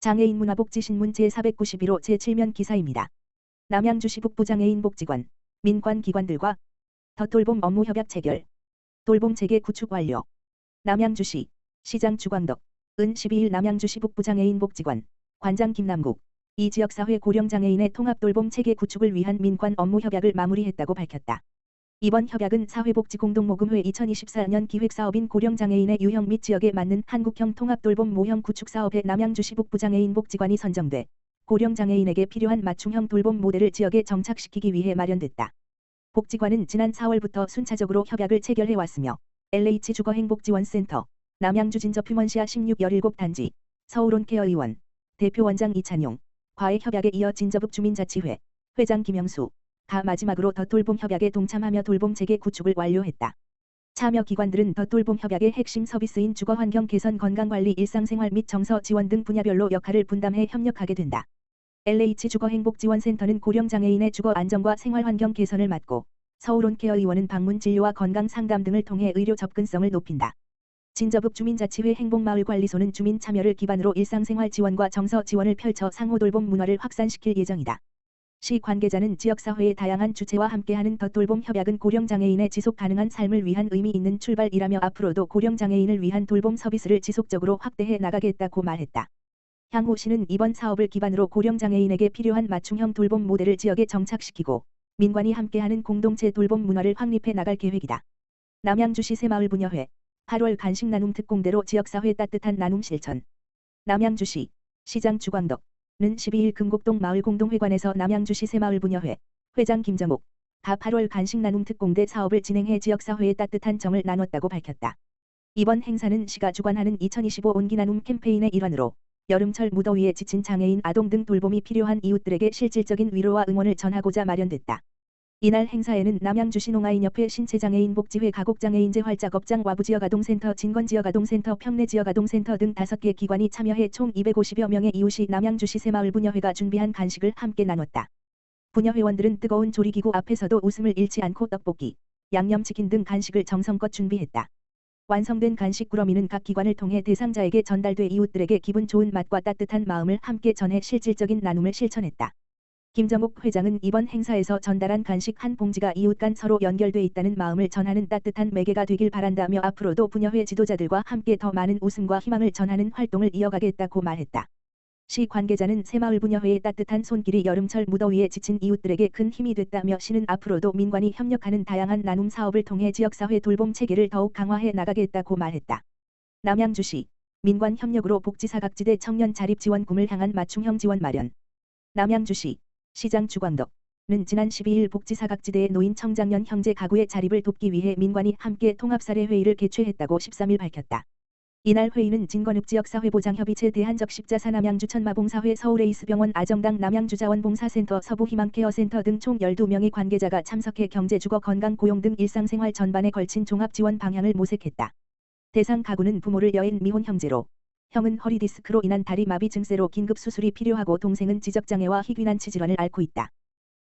장애인 문화복지신문 제491호 제7면 기사입니다. 남양주시 북부장애인 복지관, 민관기관들과 더 돌봄 업무 협약 체결, 돌봄 체계 구축 완료. 남양주시, 시장 주광덕, 은 12일 남양주시 북부장애인 복지관, 관장 김남국, 이 지역사회 고령장애인의 통합돌봄 체계 구축을 위한 민관 업무 협약을 마무리했다고 밝혔다. 이번 협약은 사회복지공동모금회 2024년 기획사업인 고령장애인의 유형 및 지역에 맞는 한국형 통합돌봄 모형 구축사업에 남양주시 북부장애인 복지관이 선정돼 고령장애인에게 필요한 맞춤형 돌봄 모델을 지역에 정착시키기 위해 마련됐다. 복지관은 지난 4월부터 순차적으로 협약을 체결해왔으며 LH주거행복지원센터, 남양주 진저퓨먼시아 16-17단지, 서울온케어의원, 대표원장 이찬용, 과의 협약에 이어 진저북 주민자치회, 회장 김영수, 가 마지막으로 더 돌봄 협약에 동참하며 돌봄 체계 구축을 완료했다. 참여 기관들은 더 돌봄 협약의 핵심 서비스인 주거환경 개선, 건강관리, 일상생활 및 정서 지원 등 분야별로 역할을 분담해 협력하게 된다. LH주거행복지원센터는 고령장애인의 주거 안정과 생활환경 개선을 맡고, 서울온케어의원은 방문 진료와 건강 상담 등을 통해 의료 접근성을 높인다. 진저북 주민자치회 행복마을관리소는 주민 참여를 기반으로 일상생활 지원과 정서 지원을 펼쳐 상호 돌봄 문화를 확산시킬 예정이다. 시 관계자는 지역사회의 다양한 주체와 함께하는 더 돌봄 협약은 고령장애인의 지속가능한 삶을 위한 의미 있는 출발이라며 앞으로도 고령장애인을 위한 돌봄 서비스를 지속적으로 확대해 나가겠다고 말했다. 향후 시는 이번 사업을 기반으로 고령장애인에게 필요한 맞춤형 돌봄 모델을 지역에 정착시키고 민관이 함께하는 공동체 돌봄 문화를 확립해 나갈 계획이다. 남양주시 새마을부녀회 8월 간식 나눔 특공대로 지역사회 따뜻한 나눔 실천. 남양주시 시장 주광덕 는 12일 금곡동 마을공동회관에서 남양주시 새마을부녀회 회장 김정옥 가 8월 간식 나눔 특공대 사업을 진행해 지역사회에 따뜻한 정을 나눴다고 밝혔다. 이번 행사는 시가 주관하는 2025 온기 나눔 캠페인의 일환으로 여름철 무더위에 지친 장애인, 아동 등 돌봄이 필요한 이웃들에게 실질적인 위로와 응원을 전하고자 마련됐다. 이날 행사에는 남양주시 농아인협회 신체장애인 복지회 가곡장애인제 활작업장 와부지역아동센터 진건지역아동센터 평내지역아동센터 등 5개 기관이 참여해 총 250여 명의 이웃이 남양주시 새마을부녀회가 준비한 간식을 함께 나눴다. 부녀회원들은 뜨거운 조리기구 앞에서도 웃음을 잃지 않고 떡볶이, 양념치킨 등 간식을 정성껏 준비했다. 완성된 간식 꾸러미는 각 기관을 통해 대상자에게 전달돼 이웃들에게 기분 좋은 맛과 따뜻한 마음을 함께 전해 실질적인 나눔을 실천했다. 김정옥 회장은 이번 행사에서 전달한 간식 한 봉지가 이웃 간 서로 연결돼 있다는 마음을 전하는 따뜻한 매개가 되길 바란다며 앞으로도 부녀회 지도자들과 함께 더 많은 웃음과 희망을 전하는 활동을 이어가겠다고 말했다. 시 관계자는 새마을부녀회의 따뜻한 손길이 여름철 무더위에 지친 이웃들에게 큰 힘이 됐다며 시는 앞으로도 민관이 협력하는 다양한 나눔 사업을 통해 지역사회 돌봄 체계를 더욱 강화해 나가겠다고 말했다. 남양주시 민관 협력으로 복지사각지대 청년 자립 지원 꿈을 향한 맞춤형 지원 마련. 남양주시 시장 주광덕는 지난 12일 복지사각지대의 노인 청장년 형제 가구의 자립을 돕기 위해 민관이 함께 통합사례회의를 개최했다고 13일 밝혔다. 이날 회의는 진건읍지역사회보장협의체 대한적십자사 남양주 천마봉사회 서울에이스병원 아정당 남양주자원봉사센터 서부희망케어센터 등 총 12명의 관계자가 참석해 경제, 주거, 건강, 고용 등 일상생활 전반에 걸친 종합지원 방향을 모색했다. 대상 가구는 부모를 여행 미혼 형제로, 형은 허리디스크로 인한 다리 마비 증세로 긴급 수술이 필요하고 동생은 지적장애와 희귀난치 질환을 앓고 있다.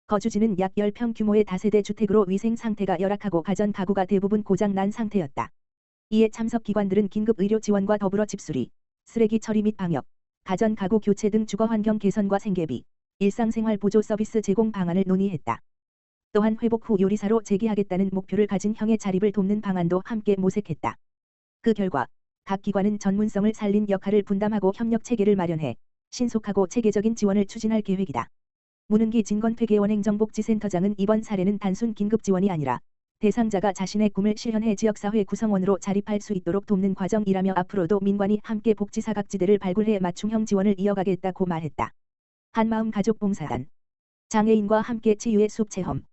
거주지는 약 10평 규모의 다세대 주택으로 위생 상태가 열악하고 가전 가구가 대부분 고장 난 상태였다. 이에 참석 기관들은 긴급 의료 지원과 더불어 집수리, 쓰레기 처리 및 방역, 가전 가구 교체 등 주거 환경 개선과 생계비, 일상생활 보조 서비스 제공 방안을 논의했다. 또한 회복 후 요리사로 재기하겠다는 목표를 가진 형의 자립을 돕는 방안도 함께 모색했다. 그 결과 각 기관은 전문성을 살린 역할을 분담하고 협력 체계를 마련해 신속하고 체계적인 지원을 추진할 계획이다. 문은기 진건회계원행정복지센터장은 이번 사례는 단순 긴급 지원이 아니라 대상자가 자신의 꿈을 실현해 지역사회 구성원으로 자립할 수 있도록 돕는 과정이라며 앞으로도 민관이 함께 복지사각지대를 발굴해 맞춤형 지원을 이어가겠다고 말했다. 한마음 가족봉사단 장애인과 함께 치유의 숲체험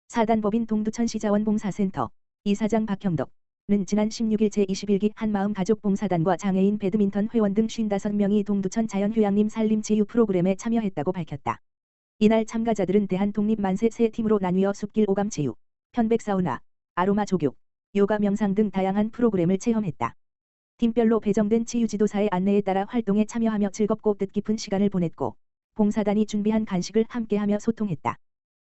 사단법인 동두천시 자원봉사센터 이사장 박형덕는 지난 16일 제21기 한마음 가족봉사단과 장애인 배드민턴 회원 등 55명이 동두천 자연휴양림 산림치유 프로그램에 참여했다고 밝혔다. 이날 참가자들은 대한독립만세 세 팀으로 나뉘어 숲길 오감치유, 편백사우나, 아로마 족욕, 요가 명상 등 다양한 프로그램을 체험했다. 팀별로 배정된 치유지도사의 안내에 따라 활동에 참여하며 즐겁고 뜻깊은 시간을 보냈고 봉사단이 준비한 간식을 함께하며 소통했다.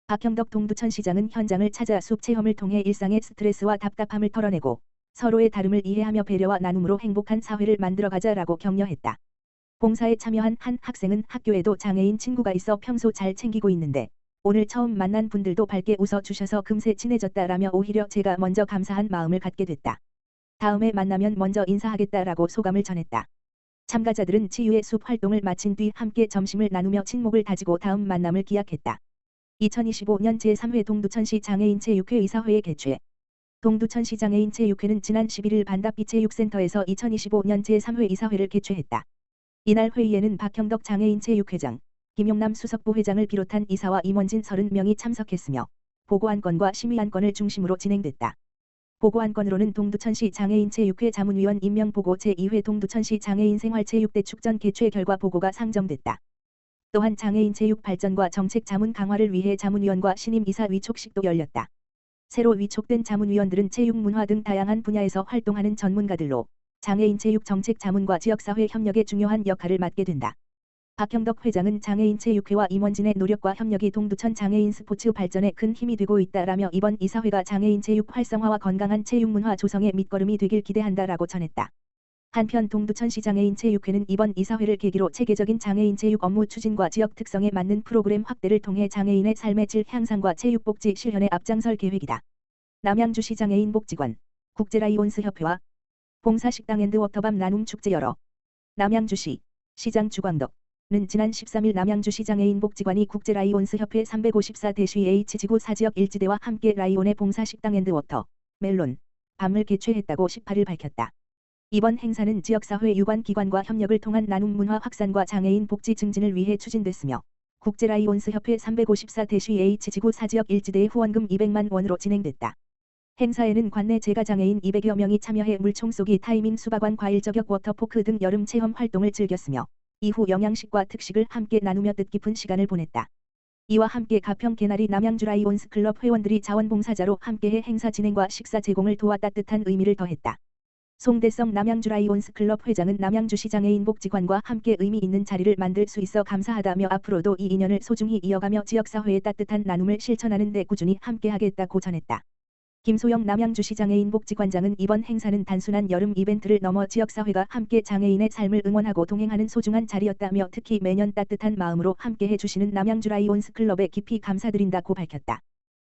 박형덕 동두천시장은 현장을 찾아 숲 체험을 통해 일상의 스트레스와 답답함을 털어내고 서로의 다름을 이해하며 배려와 나눔으로 행복한 사회를 만들어가자라고 격려했다. 봉사에 참여한 한 학생은 학교에도 장애인 친구가 있어 평소 잘 챙기고 있는데 오늘 처음 만난 분들도 밝게 웃어주셔서 금세 친해졌다라며 오히려 제가 먼저 감사한 마음을 갖게 됐다. 다음에 만나면 먼저 인사하겠다라고 소감을 전했다. 참가자들은 치유의 숲 활동을 마친 뒤 함께 점심을 나누며 친목을 다지고 다음 만남을 기약했다. 2025년 제3회 동두천시 장애인체육회 이사회의 개최. 동두천시 장애인체육회는 지난 11일 반답비 체육센터에서 2025년 제3회 이사회를 개최했다. 이날 회의에는 박형덕 장애인체육회장, 김용남 수석부회장을 비롯한 이사와 임원진 30명이 참석했으며 보고안건과 심의안건을 중심으로 진행됐다. 보고안건으로는 동두천시 장애인체육회 자문위원 임명보고 제2회 동두천시 장애인생활체육대 축전 개최 결과 보고가 상정됐다. 또한 장애인체육 발전과 정책 자문 강화를 위해 자문위원과 신임 이사 위촉식도 열렸다. 새로 위촉된 자문위원들은 체육 문화 등 다양한 분야에서 활동하는 전문가들로 장애인체육 정책 자문과 지역사회 협력에 중요한 역할을 맡게 된다. 박형덕 회장은 장애인체육회와 임원진의 노력과 협력이 동두천 장애인 스포츠 발전에 큰 힘이 되고 있다라며 이번 이사회가 장애인체육 활성화와 건강한 체육문화 조성의 밑거름이 되길 기대한다라고 전했다. 한편 동두천시 장애인체육회는 이번 이사회를 계기로 체계적인 장애인체육 업무 추진과 지역 특성에 맞는 프로그램 확대를 통해 장애인의 삶의 질 향상과 체육복지 실현에 앞장설 계획이다. 남양주시 장애인복지관, 국제라이온스 협회와 봉사식당 앤드 워터밤 나눔 축제 열어. 남양주시 시장 주광덕은 지난 13일 남양주시 장애인복지관이 국제라이온스 협회 354-H지구 사지역 일지대와 함께 라이온의 봉사식당 앤드 워터 멜론 밤을 개최했다고 18일 밝혔다. 이번 행사는 지역사회 유관기관과 협력을 통한 나눔 문화 확산과 장애인 복지 증진을 위해 추진됐으며 국제라이온스 협회 354-H지구 사지역 일지대의 후원금 200만 원으로 진행됐다. 행사에는 관내 재가장애인 200여 명이 참여해 물총 쏘기, 타이밍, 수박원, 과일 저격, 워터포크 등 여름 체험 활동을 즐겼으며 이후 영양식과 특식을 함께 나누며 뜻깊은 시간을 보냈다. 이와 함께 가평 개나리 남양주 라이온스 클럽 회원들이 자원봉사자로 함께해 행사 진행과 식사 제공을 도와 따뜻한 의미를 더했다. 송대성 남양주 라이온스 클럽 회장은 남양주시 장애인복지관과 함께 의미 있는 자리를 만들 수 있어 감사하다며 앞으로도 이 인연을 소중히 이어가며 지역사회의 따뜻한 나눔을 실천하는 데 꾸준히 함께하겠다고 전했다. 김소영 남양주시 장애인복지관장은 이번 행사는 단순한 여름 이벤트를 넘어 지역사회가 함께 장애인의 삶을 응원하고 동행하는 소중한 자리였다며 특히 매년 따뜻한 마음으로 함께해 주시는 남양주 라이온스 클럽에 깊이 감사드린다고 밝혔다.